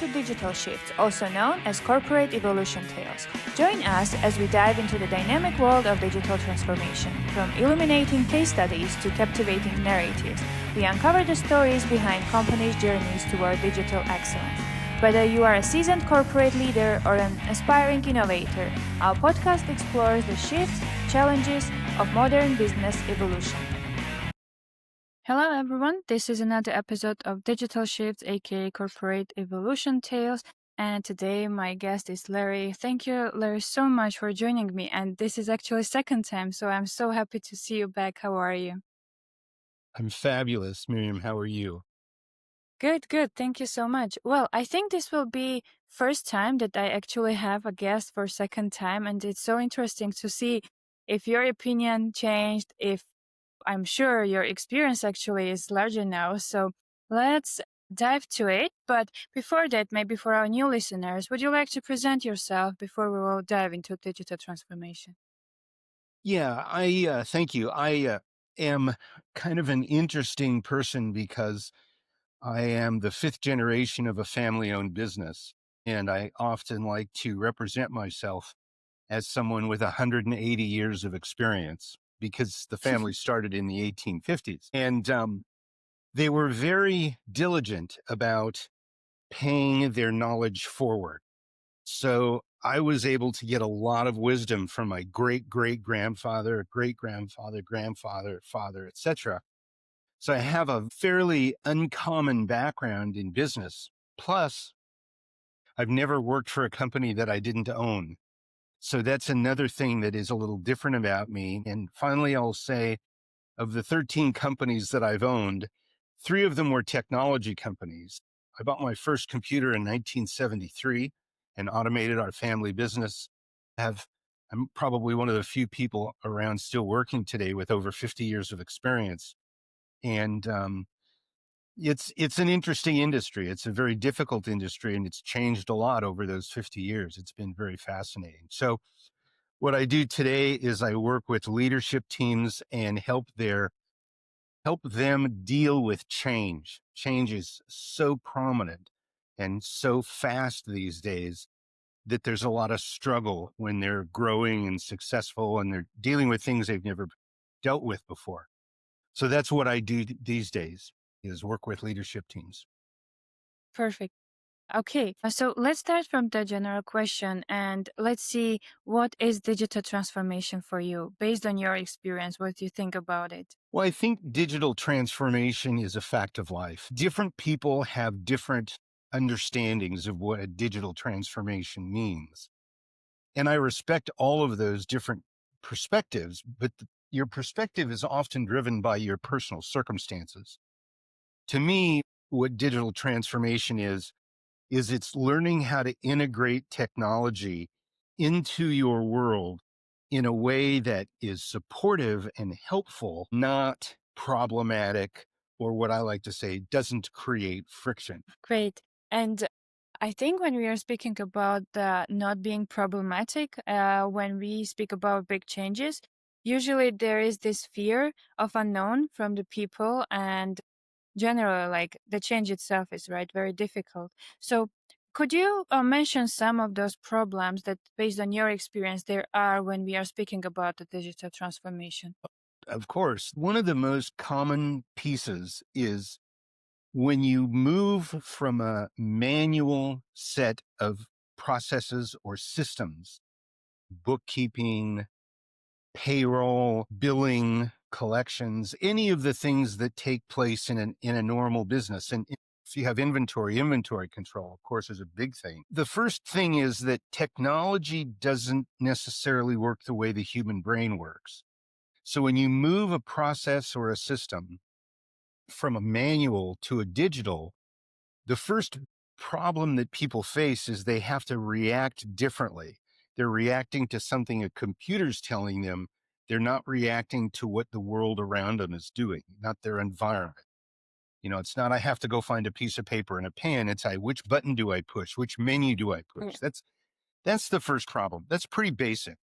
to Digital Shifts, also known as Corporate Evolution Tales. Join us as we dive into the dynamic world of digital transformation. From illuminating case studies to captivating narratives, we uncover the stories behind companies' journeys toward digital excellence. Whether you are a seasoned corporate leader or an aspiring innovator, our podcast explores the shifts, challenges of modern business evolution. Hello everyone, this is another episode of Digital Shifts, aka Corporate Evolution Tales, and today my guest is Larry. Thank you, Larry, so much for joining me, and this is actually second time, so I'm so happy to see you back. How are you? I'm fabulous, Miriam. How are you? Good. Thank you so much. Well, I think this will be first time that I actually have a guest for second time, and it's so interesting to see if your opinion changed, if I'm sure your experience actually is larger now. So let's dive to it. But before that, maybe for our new listeners, would you like to present yourself before we will dive into digital transformation? Yeah, I thank you. I am kind of an interesting person because I am the fifth generation of a family-owned business, and I often like to represent myself as someone with 180 years of experience because the family started in the 1850s, and they were very diligent about paying their knowledge forward. So I was able to get a lot of wisdom from my great-great-grandfather, great-grandfather, grandfather, father, etc. So I have a fairly uncommon background in business. Plus, I've never worked for a company that I didn't own. So that's another thing that is a little different about me. And finally, I'll say of the 13 companies that I've owned, 3 of them were technology companies. I bought my first computer in 1973 and automated our family business. I'm probably one of the few people around still working today with over 50 years of experience. And it's an interesting industry. It's a very difficult industry, and it's changed a lot over those 50 years. It's been very fascinating. So what I do today is I work with leadership teams and help them deal with change. Change is so prominent and so fast these days that there's a lot of struggle when they're growing and successful and they're dealing with things they've never dealt with before. So that's what I do these days, is work with leadership teams. Perfect. Okay, so let's start from the general question and let's see what is digital transformation for you based on your experience. What do you think about it? Well, I think digital transformation is a fact of life. Different people have different understandings of what a digital transformation means. And I respect all of those different perspectives, but your perspective is often driven by your personal circumstances. To me, what digital transformation is it's learning how to integrate technology into your world in a way that is supportive and helpful, not problematic, or what I like to say, doesn't create friction. Great. And I think when we are speaking about not being problematic, when we speak about big changes, usually there is this fear of unknown from the people, and generally, like the change itself is very difficult. So, could you mention some of those problems that, based on your experience, there are when we are speaking about the digital transformation? Of course, one of the most common pieces is when you move from a manual set of processes or systems, bookkeeping, payroll, billing, collections, any of the things that take place in a normal business. And if you have inventory control, of course, is a big thing. The first thing is that technology doesn't necessarily work the way the human brain works. So when you move a process or a system from a manual to a digital, the first problem that people face is they have to react differently. They're reacting to something a computer's telling them. They're not reacting to what the world around them is doing, not their environment. It's not, I have to go find a piece of paper and a pen. It's which button do I push? Which menu do I push? Yeah. That's the first problem. That's pretty basic,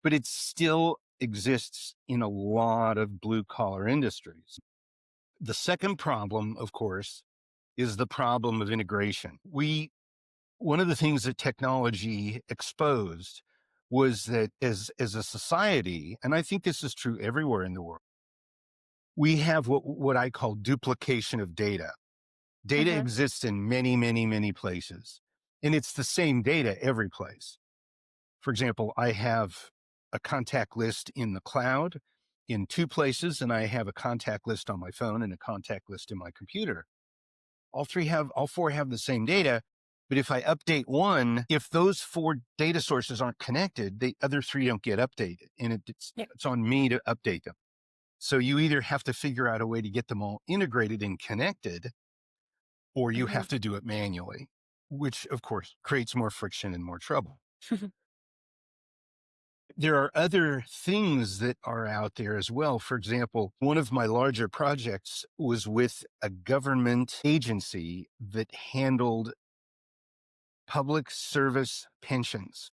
but it still exists in a lot of blue collar industries. The second problem, of course, is the problem of integration. We one of the things that technology exposed was that as a society, and I think this is true everywhere in the world, we have what I call duplication of data. Data Mm-hmm. exists in many, many, many places, and it's the same data every place. For example, I have a contact list in the cloud in two places, and I have a contact list on my phone and a contact list in my computer. All four have the same data. But if I update one, if those four data sources aren't connected, the other three don't get updated. And Yeah. it's on me to update them. So you either have to figure out a way to get them all integrated and connected, or you Mm-hmm. have to do it manually, which of course creates more friction and more trouble. There are other things that are out there as well. For example, one of my larger projects was with a government agency that handled public service pensions.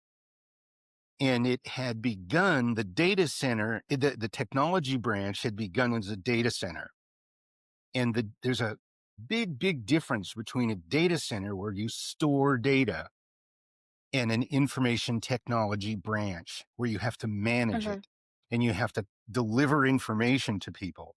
And it had begun, the data center, the technology branch had begun as a data center. And there's a big, big difference between a data center where you store data and an information technology branch where you have to manage Mm-hmm. it and you have to deliver information to people.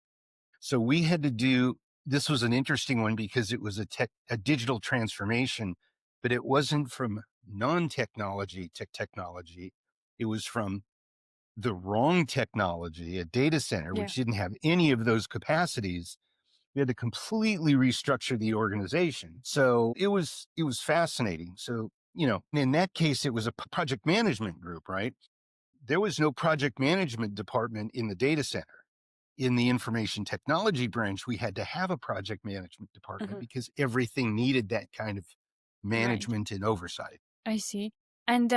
So we had to do, this was an interesting one because it was a digital transformation, but it wasn't from non-technology to technology. It was from the wrong technology, a data center, Yeah. which didn't have any of those capacities. We had to completely restructure the organization. So it was fascinating. So, in that case, it was a project management group, right? There was no project management department in the data center. In the information technology branch, we had to have a project management department Mm-hmm. because everything needed that kind of Right. management and oversight. I see. And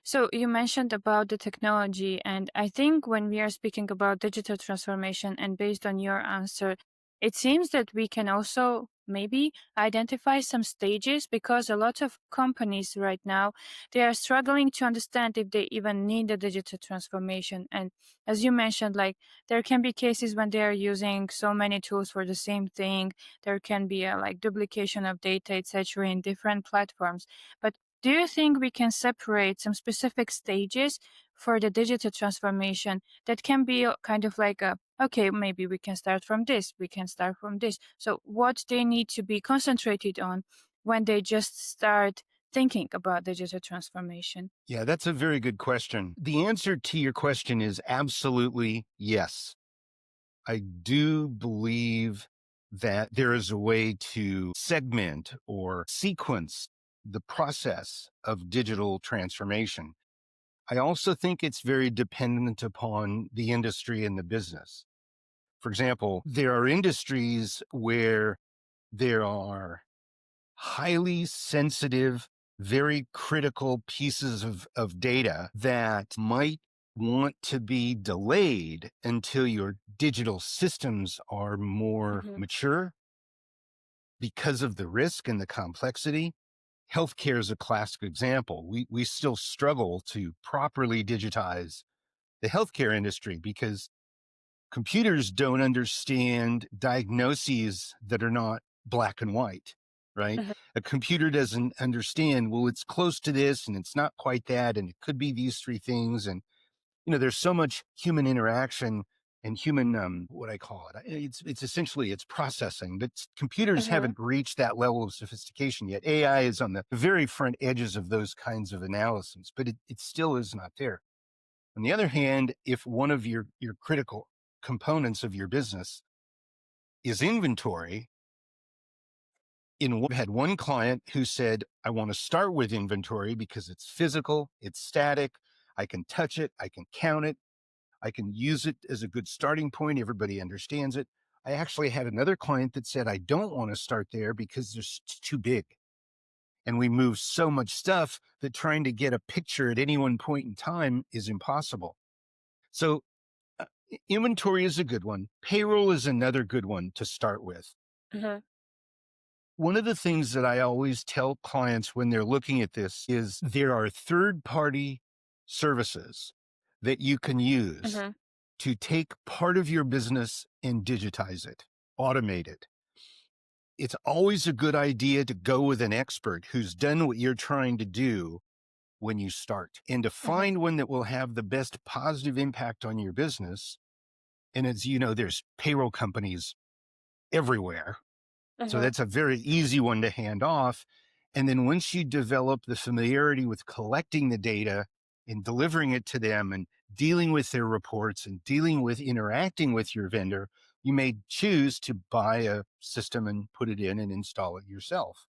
so you mentioned about the technology, and I think when we are speaking about digital transformation, and based on your answer, it seems that we can also maybe identify some stages because a lot of companies right now they are struggling to understand if they even need a digital transformation. And as you mentioned, like there can be cases when they are using so many tools for the same thing. There can be a like duplication of data, etc., in different platforms. But do you think we can separate some specific stages for the digital transformation that can be kind of like okay, maybe we can start from this, we can start from this. So what they need to be concentrated on when they just start thinking about digital transformation? Yeah, that's a very good question. The answer to your question is absolutely yes. I do believe that there is a way to segment or sequence the process of digital transformation. I also think it's very dependent upon the industry and the business. For example, there are industries where there are highly sensitive, very critical pieces of data that might want to be delayed until your digital systems are more Hmm. mature because of the risk and the complexity. Healthcare is a classic example. We still struggle to properly digitize the healthcare industry because computers don't understand diagnoses that are not black and white, right? Hmm. A computer doesn't understand, well, it's close to this and it's not quite that. And it could be these three things. And, there's so much human interaction and human, what I call it. It's essentially it's processing, but computers Hmm. haven't reached that level of sophistication yet. AI is on the very front edges of those kinds of analyses, but it still is not there. On the other hand, if one of your critical components of your business is inventory, had one client who said, I want to start with inventory because it's physical, it's static, I can touch it, I can count it, I can use it as a good starting point. Everybody understands it. I actually had another client that said, I don't want to start there because it's too big. And we move so much stuff that trying to get a picture at any one point in time is impossible. So inventory is a good one. Payroll is another good one to start with. Hmm. One of the things that I always tell clients when they're looking at this is there are third-party services that you can use Hmm. to take part of your business and digitize it, automate it. it's always a good idea to go with an expert who's done what you're trying to do when you start, and to Mm-hmm. find one that will have the best positive impact on your business. And as you know, there's payroll companies everywhere. So Mm-hmm. that's a very easy one to hand off. And then once you develop the familiarity with collecting the data and delivering it to them and dealing with their reports and dealing with interacting with your vendor, you may choose to buy a system and put it in and install it yourself.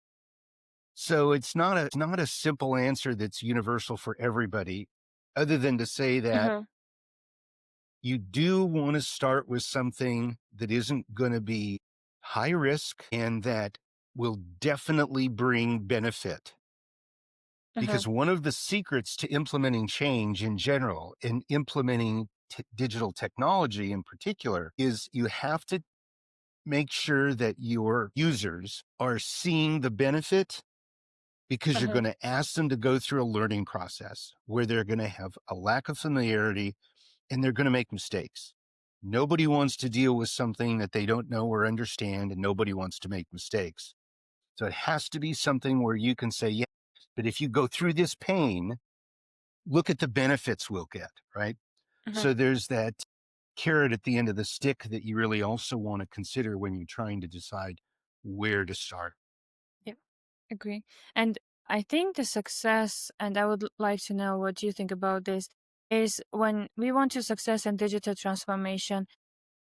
So it's not a simple answer that's universal for everybody, other than to say that Mm-hmm. you do want to start with something that isn't going to be high risk and that will definitely bring benefit. Mm-hmm. Because one of the secrets to implementing change in general and implementing digital technology in particular is you have to make sure that your users are seeing the benefit, because you're Mm-hmm. going to ask them to go through a learning process where they're going to have a lack of familiarity and they're going to make mistakes. Nobody wants to deal with something that they don't know or understand, and nobody wants to make mistakes. So it has to be something where you can say, yeah, but if you go through this pain, look at the benefits we'll get, right? Mm-hmm. So there's that carrot at the end of the stick that you really also want to consider when you're trying to decide where to start. Yeah, agree. And I think the success, and I would like to know what you think about this, is when we want to success in digital transformation,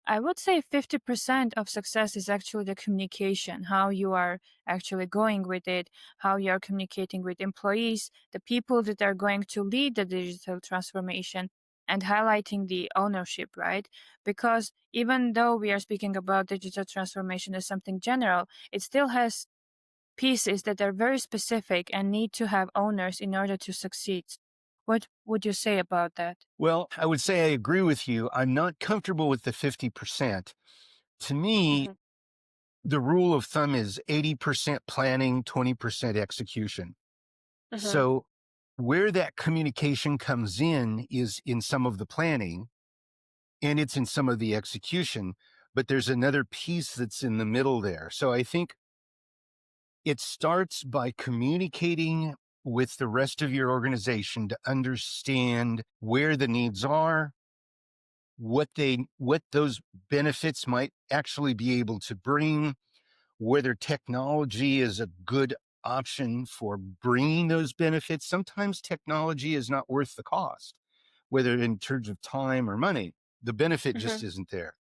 I would say 50% of success is actually the communication, how you are actually going with it, how you are communicating with employees, the people that are going to lead the digital transformation, and highlighting the ownership, right? Because even though we are speaking about digital transformation as something general, it still has pieces that are very specific and need to have owners in order to succeed. What would you say about that? Well, I would say I agree with you. I'm not comfortable with the 50%. To me, Hmm. the rule of thumb is 80% planning, 20% execution. Hmm. So where that communication comes in is in some of the planning and it's in some of the execution, but there's another piece that's in the middle there. So I think it starts by communicating with the rest of your organization to understand where the needs are, what those benefits might actually be able to bring, whether technology is a good option for bringing those benefits. Sometimes technology is not worth the cost, whether in terms of time or money. The benefit Hmm. just isn't there.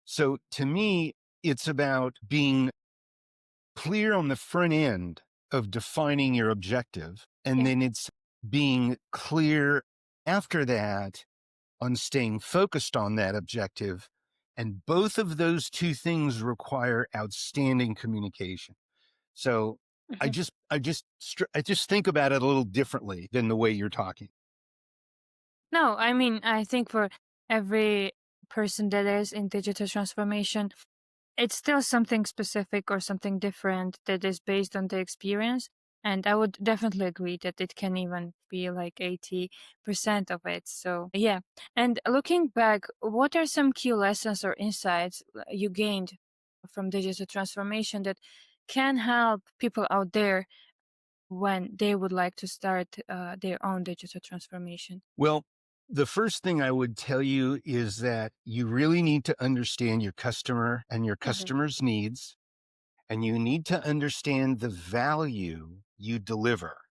So to me, it's about being clear on the front end of defining your objective. And Yeah. then it's being clear after that on staying focused on that objective. And both of those two things require outstanding communication. So I Hmm. just, I just, I just think about it a little differently than the way you're talking. No, I mean, I think for every person that is in digital transformation, it's still something specific or something different that is based on the experience. And I would definitely agree that it can even be like 80% of it. So, yeah. And looking back, what are some key lessons or insights you gained from digital transformation that can help people out there when they would like to start their own digital transformation? Well, the first thing I would tell you is that you really need to understand your customer and your Hmm. customer's needs, and you need to understand the value you deliver,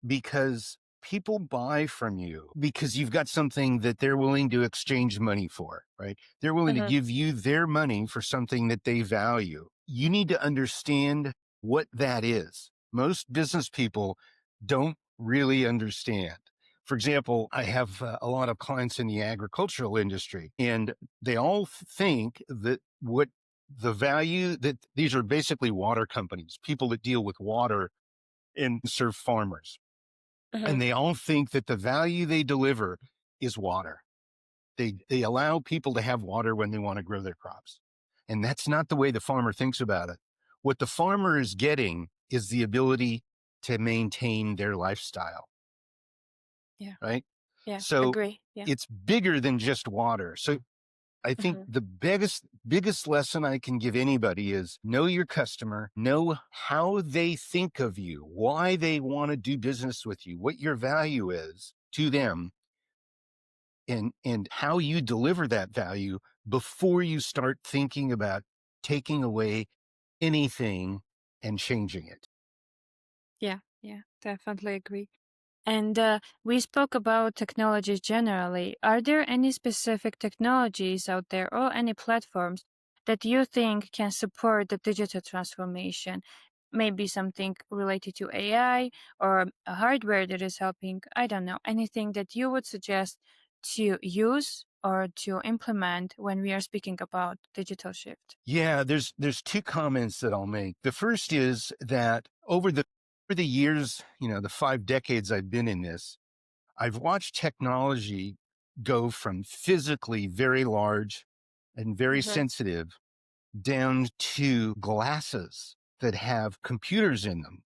because people buy from you because you've got something that they're willing to exchange money for, right? They're willing to Hmm. give you their money for something that they value. You need to understand what that is. Most business people don't really understand. For example, I have a lot of clients in the agricultural industry, and they all think that what the value that these are basically water companies, people that deal with water and serve farmers, Hmm. and they all think that the value they deliver is water. They allow people to have water when they want to grow their crops. And that's not the way the farmer thinks about it. What the farmer is getting is the ability to maintain their lifestyle, Yeah. right? Yeah. So Agree. Yeah. it's bigger than just water. So I think Mhm. the biggest lesson I can give anybody is know your customer, know how they think of you, why they want to do business with you, what your value is to them, and how you deliver that value before you start thinking about taking away anything and changing it. Yeah, yeah, definitely agree. And we spoke about technologies generally. Are there any specific technologies out there or any platforms that you think can support the digital transformation? Maybe something related to AI or a hardware that is helping, I don't know, anything that you would suggest to use or to implement when we are speaking about digital shift. Yeah, there's two comments that I'll make. The first is that over the years, the 5 decades I've been in this, I've watched technology go from physically very large and very Mm-hmm. sensitive down to glasses that have computers in them.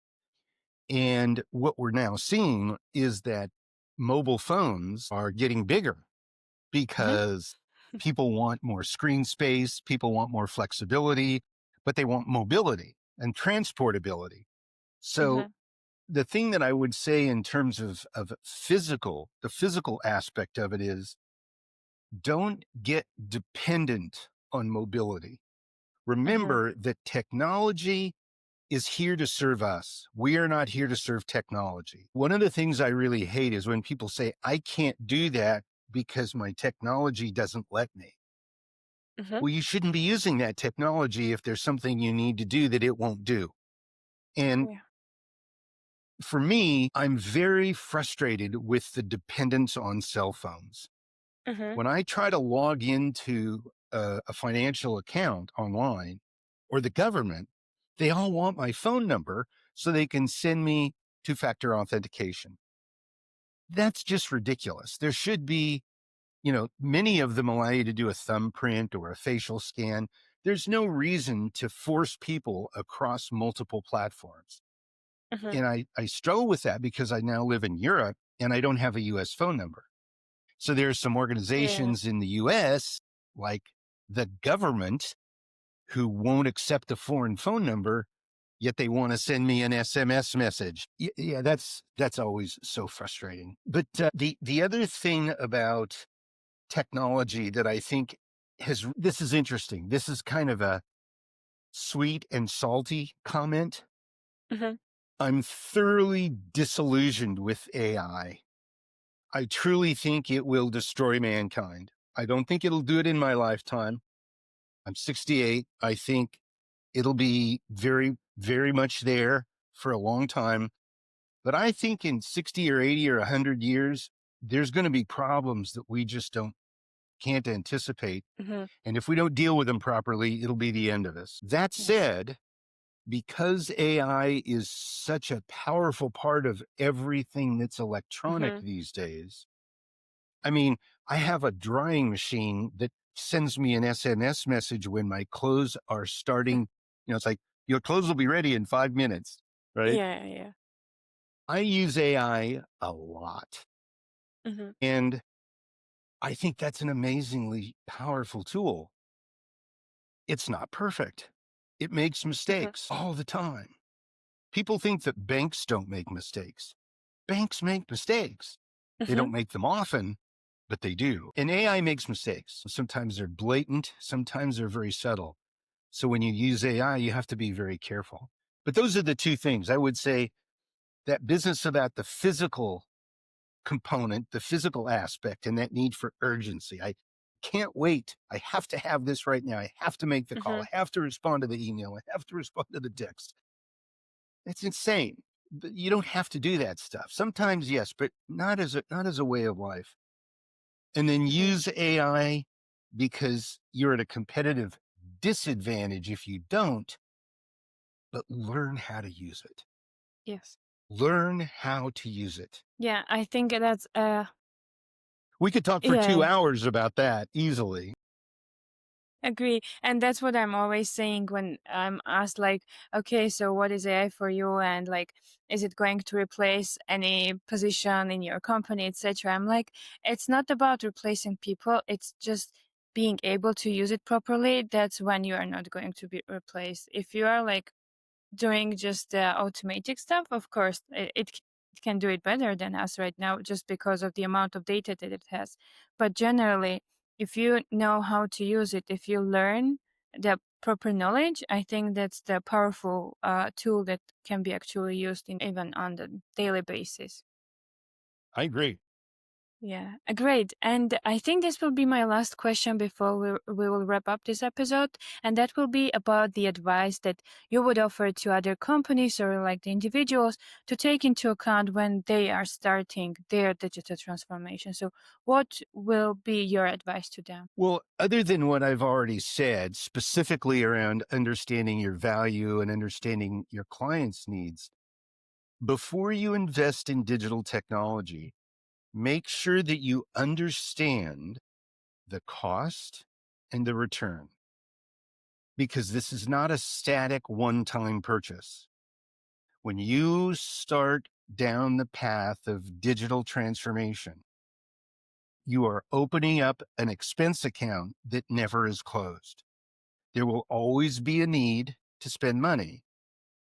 And what we're now seeing is that mobile phones are getting bigger Mm-hmm. because people want more screen space, people want more flexibility, but they want mobility and transportability. So Mm-hmm. the thing that I would say in terms of the physical aspect of it is don't get dependent on mobility. Mm-hmm. Remember that technology is here to serve us. We are not here to serve technology. One of the things I really hate is when people say, I can't do that because my technology doesn't let me. Mm-hmm. Well, you shouldn't be using that technology if there's something you need to do that it won't do. And Yeah. for me, I'm very frustrated with the dependence on cell phones. Mm-hmm. When I try to log into a financial account online or the government, they all want my phone number so they can send me two-factor authentication. That's just ridiculous. There should be, many of them allow you to do a thumbprint or a facial scan. There's no reason to force people across multiple platforms. Mm-hmm. And I struggle with that because I now live in Europe and I don't have a US phone number. So there's some Yeah. organizations in the US, like the government, who won't accept a foreign phone number, yet they want to send me an SMS message. Yeah, that's always so frustrating. But the other thing about technology that I think this is interesting. This is kind of a sweet and salty comment. Mm-hmm. I'm thoroughly disillusioned with AI. I truly think it will destroy mankind. I don't think it'll do it in my lifetime. I'm 68. I think it'll be very, very much there for a long time. But I think in 60 or 80 or 100 years, there's going to be problems that we just can't anticipate. Mm-hmm. And if we don't deal with them properly, it'll be the end of us. That Yes. said, because AI is such a powerful part of everything that's electronic Mm-hmm. these days, I mean, I have a drying machine that sends me an SMS message when my clothes are starting. It's like, your clothes will be ready in 5 minutes, right? Yeah, yeah. I use AI a lot. Mm-hmm. And I think that's an amazingly powerful tool. It's not perfect. It makes Mm-hmm. mistakes all the time. People think that banks don't make mistakes. Banks make mistakes. They Mm-hmm. don't make them often, but they do. And AI makes mistakes. Sometimes they're blatant, sometimes they're very subtle. So when you use AI, you have to be very careful. But those are the two things. I would say that business about the physical component, the physical aspect, and that need for urgency. I can't wait. I have to have this right now. I have to make the call. Mm-hmm. I have to respond to the email. I have to respond to the text. It's insane. You don't have to do that stuff. Sometimes, yes, but not as a way of life. And then Mm-hmm. use AI because you're at a competitive disadvantage if you don't, but learn how to use it. Yes. Learn how to use it. Yeah, I think that's We could talk for yeah, 2 hours about that easily. agree. And that's what I'm always saying when I'm asked like, okay, so what is AI for you? And like, is it going to replace any position in your company, etc.? I'm like, it's not about replacing people. It's just being able to use it properly, that's when you are not going to be replaced. If you are like doing just the automatic stuff, of course, it can do it better than us right now just because of the amount of data that it has. But generally, if you know how to use it, if you learn the proper knowledge, I think that's the powerful tool that can be actually used even on the daily basis. I agree. Yeah, great. And I think this will be my last question before we will wrap up this episode. And that will be about the advice that you would offer to other companies or like the individuals to take into account when they are starting their digital transformation. So, what will be your advice to them? Well, other than what I've already said, specifically around understanding your value and understanding your clients' needs, before you invest in digital technology, make sure that you understand the cost and the return, because this is not a static one-time purchase. When you start down the path of digital transformation, you are opening up an expense account that never is closed. There will always be a need to spend money,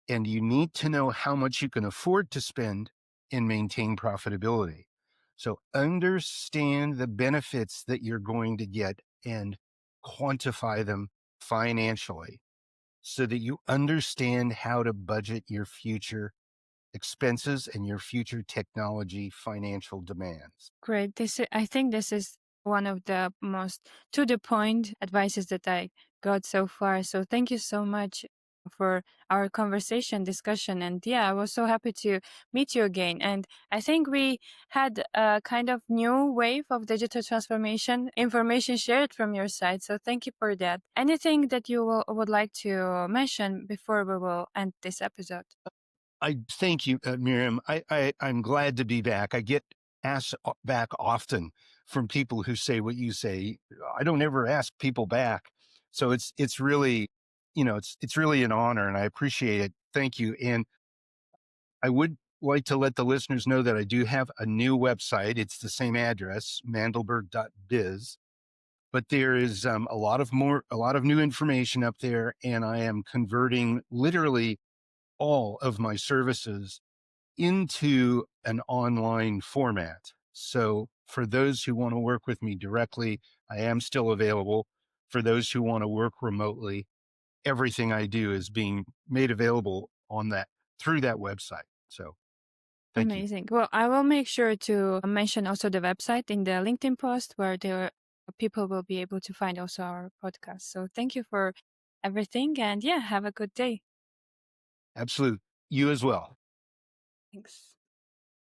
and you need to know how much you can afford to spend and maintain profitability. So understand the benefits that you're going to get and quantify them financially so that you understand how to budget your future expenses and your future technology financial demands. Great. I think this is one of the most to the point advices that I got so far. So thank you so much for our conversation discussion. And yeah, I was so happy to meet you again. And I think we had a kind of new wave of digital transformation information shared from your side. So thank you for that. Anything that you would like to mention before we will end this episode? I thank you, Miriam. I'm glad to be back. I get asked back often from people who say what you say. I don't ever ask people back, so it's really, it's really an honor, and I appreciate it. Thank you. And I would like to let the listeners know that I do have a new website. It's the same address, mandelberg.biz, but there is a lot of new information up there, and I am converting literally all of my services into an online format. So for those who want to work with me directly, I am still available. For those who want to work remotely, everything I do is being made available on that through that website. So thank you. Amazing. Well, I will make sure to mention also the website in the LinkedIn post where there people will be able to find also our podcast. So thank you for everything and yeah, have a good day. Absolute. You as well. Thanks.